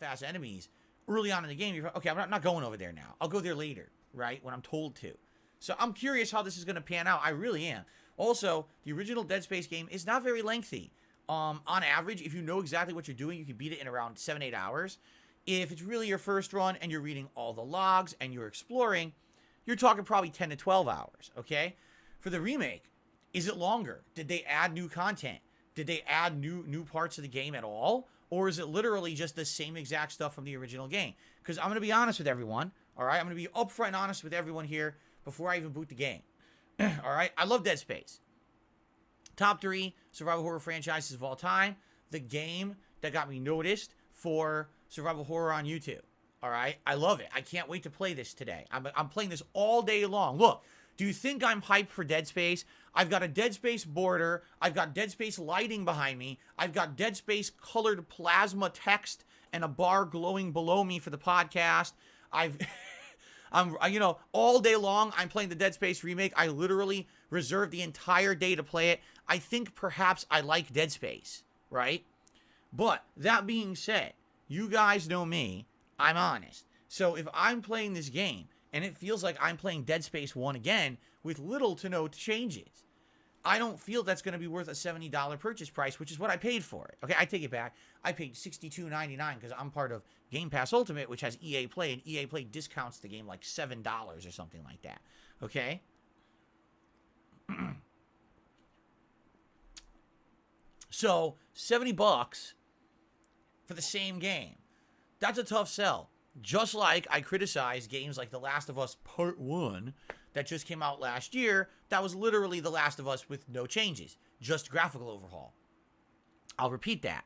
fast enemies early on in the game, you're okay, I'm not going over there now. I'll go there later, right? When I'm told to. So I'm curious how this is going to pan out. I really am. Also, the original Dead Space game is not very lengthy. On average, if you know exactly what you're doing, you can beat it in around 7-8 hours. If it's really your first run and you're reading all the logs and you're exploring, you're talking probably 10 to 12 hours, okay? For the remake, is it longer? Did they add new content? Did they add new parts of the game at all? Or is it literally just the same exact stuff from the original game? Because I'm going to be honest with everyone, all right? I'm going to be upfront and honest with everyone here before I even boot the game. All right? I love Dead Space. Top 3 survival horror franchises of all time. The game that got me noticed for survival horror on YouTube. All right? I love it. I can't wait to play this today. I'm playing this all day long. Look, do you think I'm hyped for Dead Space? I've got a Dead Space border. I've got Dead Space lighting behind me. I've got Dead Space colored plasma text and a bar glowing below me for the podcast. You know, all day long, I'm playing the Dead Space remake. I literally reserved the entire day to play it. I think perhaps I like Dead Space, right? But that being said, you guys know me. I'm honest. So if I'm playing this game and it feels like I'm playing Dead Space 1 again with little to no changes, I don't feel that's going to be worth a $70 purchase price, which is what I paid for it. Okay, I take it back. I paid $62.99 because I'm part of Game Pass Ultimate, which has EA Play, and EA Play discounts the game like $7 or something like that. Okay? So, $70 for the same game. That's a tough sell. Just like I criticize games like The Last of Us Part 1 that just came out last year. That was literally The Last of Us with no changes. Just graphical overhaul. I'll repeat that.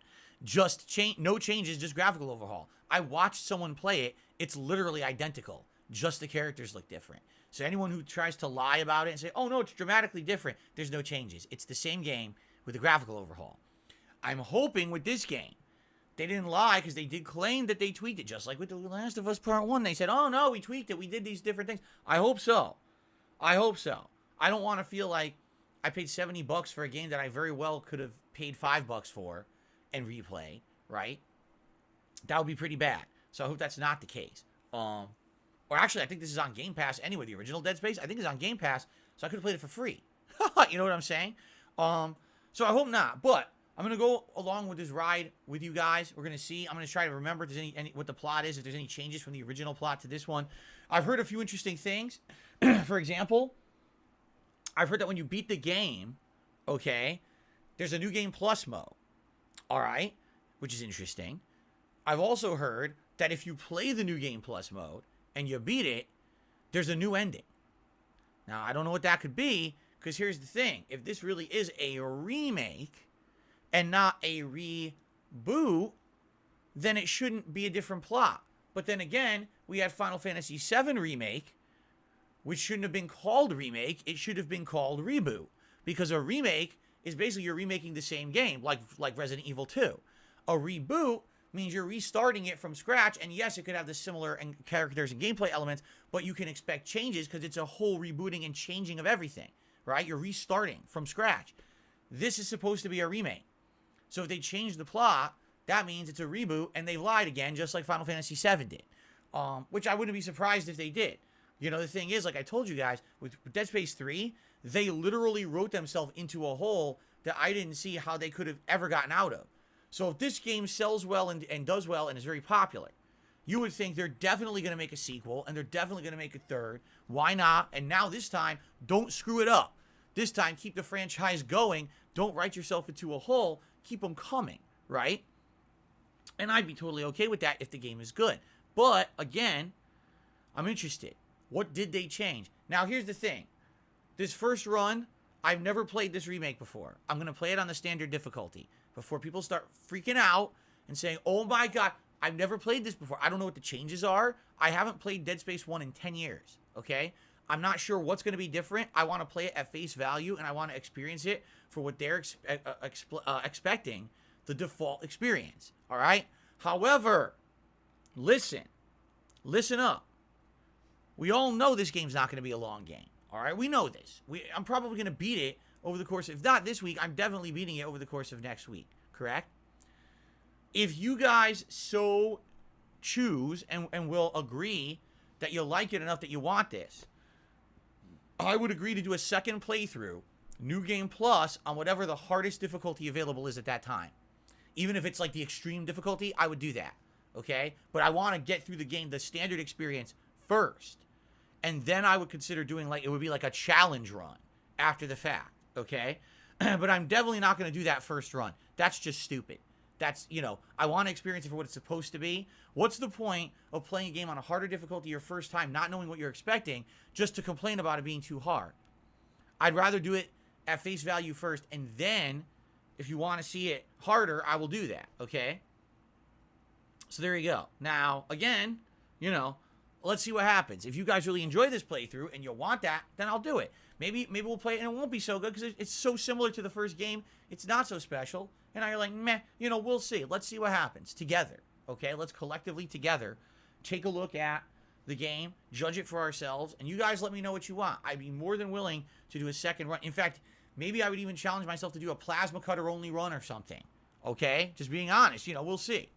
No changes, just graphical overhaul. I watched someone play it. It's literally identical. Just the characters look different. So anyone who tries to lie about it and say, oh no, it's dramatically different, there's no changes. It's the same game with a graphical overhaul. I'm hoping with this game, they didn't lie because they did claim that they tweaked it. Just like with The Last of Us Part 1. They said, oh no, we tweaked it. We did these different things. I hope so. I hope so. I don't want to feel like I paid $70 for a game that I very well could have paid $5 for and replay, right? That would be pretty bad. So I hope that's not the case. Or actually, I think this is on Game Pass anyway. The original Dead Space, I think, is on Game Pass, so I could have played it for free. You know what I'm saying? So I hope not. But I'm going to go along with this ride with you guys. We're going to see. I'm going to try to remember if there's any what the plot is, if there's any changes from the original plot to this one. I've heard a few interesting things. For example, I've heard that when you beat the game, okay, there's a new game plus mode. All right, which is interesting. I've also heard that if you play the new game plus mode and you beat it, there's a new ending. Now, I don't know what that could be, because here's the thing. If this really is a remake and not a reboot, then it shouldn't be a different plot. But then again, we had Final Fantasy VII Remake, which shouldn't have been called remake. It should have been called reboot. Because a remake is basically you're remaking the same game, like Resident Evil 2. A reboot means you're restarting it from scratch, and yes, it could have the similar characters and gameplay elements, but you can expect changes because it's a whole rebooting and changing of everything, right? You're restarting from scratch. This is supposed to be a remake. So if they change the plot, that means it's a reboot, and they've lied again, just like Final Fantasy VII did, which I wouldn't be surprised if they did. You know, the thing is, like I told you guys, with Dead Space 3, they literally wrote themselves into a hole that I didn't see how they could have ever gotten out of. So if this game sells well and does well and is very popular, you would think they're definitely going to make a sequel, and they're definitely going to make a third. Why not? And now this time, don't screw it up. This time, keep the franchise going. Don't write yourself into a hole. Keep them coming, right? And I'd be totally okay with that if the game is good. But, again, I'm interested. What did they change? Now, here's the thing. This first run, I've never played this remake before. I'm going to play it on the standard difficulty before people start freaking out and saying, oh my God, I've never played this before. I don't know what the changes are. I haven't played Dead Space 1 in 10 years, okay? I'm not sure what's going to be different. I want to play it at face value, and I want to experience it for what they're expecting, the default experience, all right? However, listen up. We all know this game's not going to be a long game, all right? We know this. I'm probably going to beat it over the course, if not this week, I'm definitely beating it over the course of next week, correct? If you guys so choose and will agree that you like it enough that you want this, I would agree to do a second playthrough, New Game Plus, on whatever the hardest difficulty available is at that time. Even if it's like the extreme difficulty, I would do that, okay? But I want to get through the game, the standard experience first. And then I would consider doing, like, it would be like a challenge run after the fact, okay? But I'm definitely not going to do that first run. That's just stupid. That's, you know, I want to experience it for what it's supposed to be. What's the point of playing a game on a harder difficulty your first time, not knowing what you're expecting, just to complain about it being too hard? I'd rather do it at face value first, and then, if you want to see it harder, I will do that, okay? So there you go. Now, again, you know, let's see what happens. If you guys really enjoy this playthrough and you want that, then I'll do it. Maybe we'll play it and it won't be so good because it's so similar to the first game. It's not so special. And now you're like, meh, you know, we'll see. Let's see what happens together, okay? Let's collectively together take a look at the game, judge it for ourselves, and you guys let me know what you want. I'd be more than willing to do a second run. In fact, maybe I would even challenge myself to do a plasma cutter only run or something, okay? Just being honest, you know, we'll see.